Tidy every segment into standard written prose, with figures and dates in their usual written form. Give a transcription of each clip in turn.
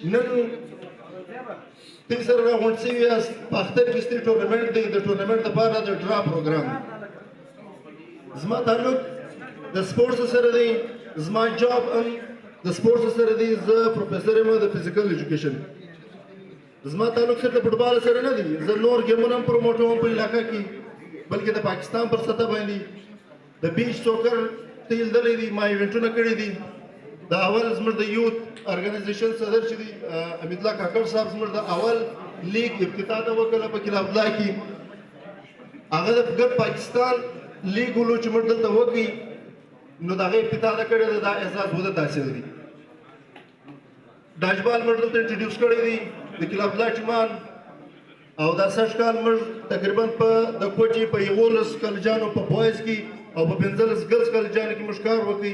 نن تاسو سره راغونډ شوي یاست په اختر کې ستاسو ټورنمنټ دی د ټورنمنټ لپاره د ډرا پروګرام زما تعلق د سپورټس سره دی زما جاب هم د سپورټس سره دی زه پروفیسر یم د فزیکل ایجوکیشن زما تعلق صرف د فوټبال سره نه دی زه نور ګیمونه هم پروموټوم په علاقه کې بلکې د پاکستان پر سطح باندې د بیچ سوکر تیل دلی دی ما ایونټونه کړي دي د اول زموږ د یوت ارګنایزیشن صدر چې دی حمید الله کاکړ صاحب زموږ د اول لیگ افتتاح ته وکړه په کلاب الله کې هغه د ګډ پاکستان لیگ ولو چې موږ دلته وکړي نو د هغې افتتاح ته کړی دا احساس وده حاصل دی ډاجبال موږ دلته انټروډیوس کړی دی د کلاب الله ټیمان او دا سږ کال موږ تقریبا په د کوټې په 11 کالجانو په بوایز کې او په 15 ګرلز کالجانو کې موږ کار وکړي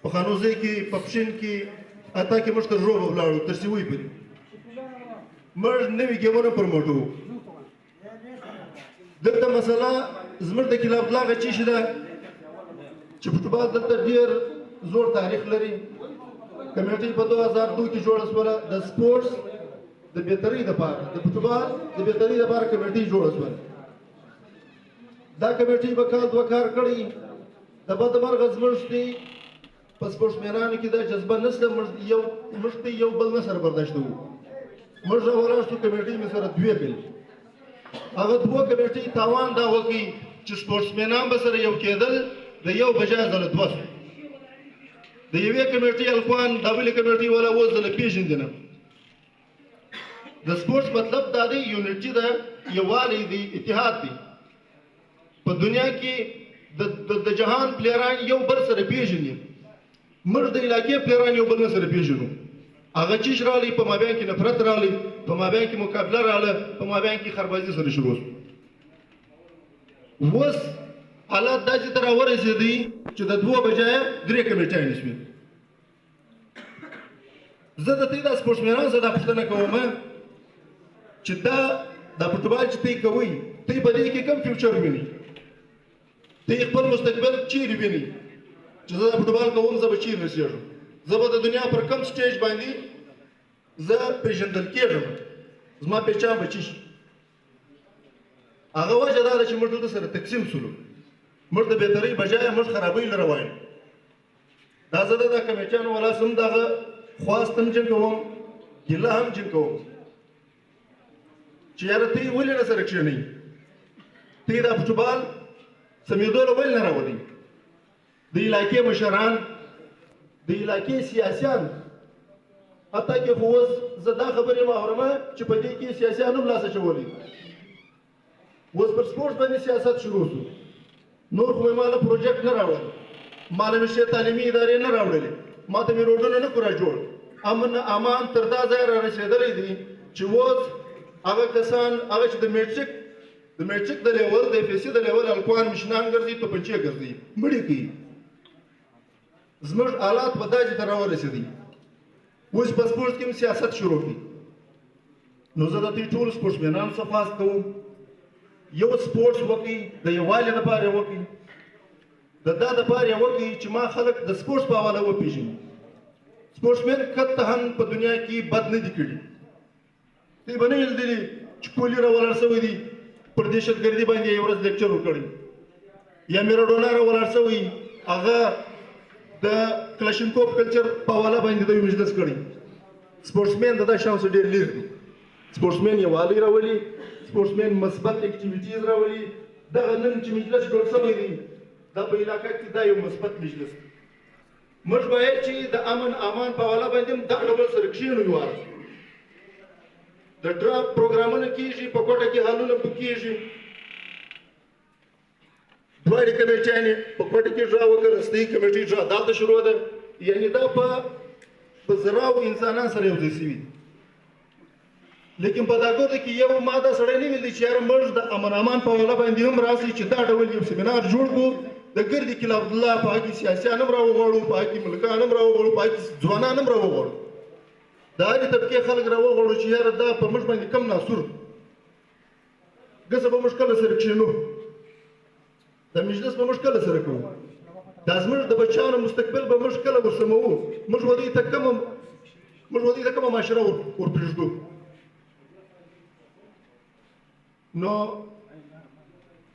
په خانوزۍ کې په پښین کې اته کې موږ تر روبه ولاړو تر سیوی پورې موږ نوي ګیمونه پروموټو دلته مسله زموږ د کلاب الله هغه چیز ده چې فوټبال دلته ډېر زوړ تاریخ لري کمیټۍ په 2002 کې جوړه شوله د سپورټس د بهترۍ لپاره د فوټبال د بهترۍ لپاره کمیټۍ جوړه شوله دا کمیټۍ به کال دوه کار کړی د بدمرغه زموږ دی په سپورټسمینانو کې دا جذبه نشته موږ ته یو بل نه سره برداشت وو موږ راولاړ شو کمیټۍ مې سره دوې کړي هغه دوه کمیټۍ تاوان دا وکړي چې سپورټسمینان به سره یو کېدل د یو بجای ځله دوه شو د یوې کمیټۍ الکوان د بلې کمیټۍ والا اوس ځله پېژندي نه د سپورټس مطلب دا دی یونټي ده یووالی دی اتحاد دی په دنیا کې د جهان پلیران یو بل سره پیژني موږ د علاقې پلیران یو بل سره پیژنو هغه چیز راغلی په مابین کې نفرت راغلی په مابین کې مقابله راغله په مابین کې خربازي سره شروع شو اوس حالات داسې ته راورسېدي چې د دوه بجایه درې کمیټیانې شوې زه د دې د سپورټسمینانو څخه دا پوښتنه کوم چې دا د فوټبال چې تی کوئ تی په دې کې کوم فیوچر ویني تی خپل مستقبل چیرې ویني چې زه د فوټبال کوم زه به چیرې رسېږم زه به د دنیا پر کوم سټیج باندې زه پېژندل کېږم زما پېچان به چی شي هغه وجه دا ده چې موږ دلته سره تقسیم شولو موږ د بهترۍ بجایه موږ خرابۍ لره وایو دا زه د کمیټیانو والا هم دغه خواست هم جنګوم ګیله هم جنګوم چې یاره ته ولې نه سره کښېنئ ته دا فوټبال سمېدو له ولې نه راولئ د علاقې مشران د علاقې سیاسیان حتی کې خو اوس زه دا خبرې محرمه چې په دې کې سیاسیان هم لاس اچولی اوس پر سپورټس باندې سیاست شروع شو نور خو مې ماله پروجیکټ نه راوړل ماله مې شی تعلیمي ادارې نه راوړلې ما ته مې روډونه نه کورا جوړ امن امان تر دا ځای را رسېدلی دی چې اوس هغه کسان هغه چې د میټریک د لیول د اف ایس سی د لیول الکوان مشنان ګرځي توپنچې ګرځي مړي کوي زموږ حالات په داسې ته راورسېدي اوس په سپورټس کې هم سیاست شروع کړي نو زه د دې ټولو سپورټسمینانو څخه خواست کوم یو سپورټس وکړي د یووالي لپاره یې وکړي د دا دپاره یې وکړي چې ما خلک د سپورټس په حواله وپېژني سپورټسمین قطعاً په دنیا کې بد نه دي کړي دوی به نه یې لیدلي چې کوهلي راولاړ شوی دی پر دهشتګردي باندې یې ورځ لیکچر وکړی یا میراډونا راولاړ شوی هغه د کلاشینکوف کلچر په حواله باندې دوی مجلس کړی سپورټسمین د دا شان څخه ډېر لرې دي سپورټسمین یووالی راولي سپورټسمین مثبت اکټیویټیز راولي دغه نن چې مجلس جوړ شوی دی دا په علاقه کې دا یو مثبت مجلس موږ باید چې د امن امان په حواله باندې هم دغه ډول سره کښېنو یوار د ډرا پروګرامونه کېږي په کوټه کې حالونه کېږي دواړې کمیټیانې په کوټه کې ډرا وکړه رسنۍ کمیټۍ ډرا دلته شروع ده یعنې دا په زراو انسانان سره یو ځای شوي لیکن په دا ګوته کې یو ما دا سړی نه ویلی چې یاره موږ د امن امان په حواله باندې هم راسئ چې دا ډول یو سیمینار جوړ کړو د ګردې کلاب الله په هغې کې سیاسیان هم راوغواړو په هغې کې ملکان هم راوغواړو په هغې کې ځوانان هم راوغواړو د هرې طبقې خلک راوغواړو چې یاره دا په موږ باندې کم ناسور ګڅه به موږ کله سره کښېنو د مجلس به موږ کله سره کوو دا زموږ د بچیانو مستقبل به موږ کله ورسموو موږ به دوی ته کومه موږ ودې ته کومه معاشره ورپرېږدو. نو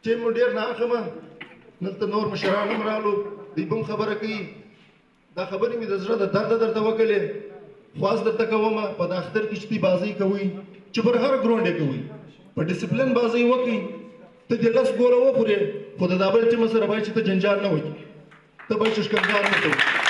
ټیم مو ډېر ناخمه، دلته نور مشران هم رالو، دوی به هم خبره کوي. دا خبرې مې د زړه د درده درته وکړلې، خواست درته کومه په دا اختر کې چې دوی بازۍ کوئ، چې پر هر ګراونډ یې کوئ، په ډسپلین بازۍ وکړئ. ته دې 10 ګوله وخورې، خو د دا بل ټیم سره باید چې ته جنجال نه وکړې، ته باید چې ښکنځا نه کوې.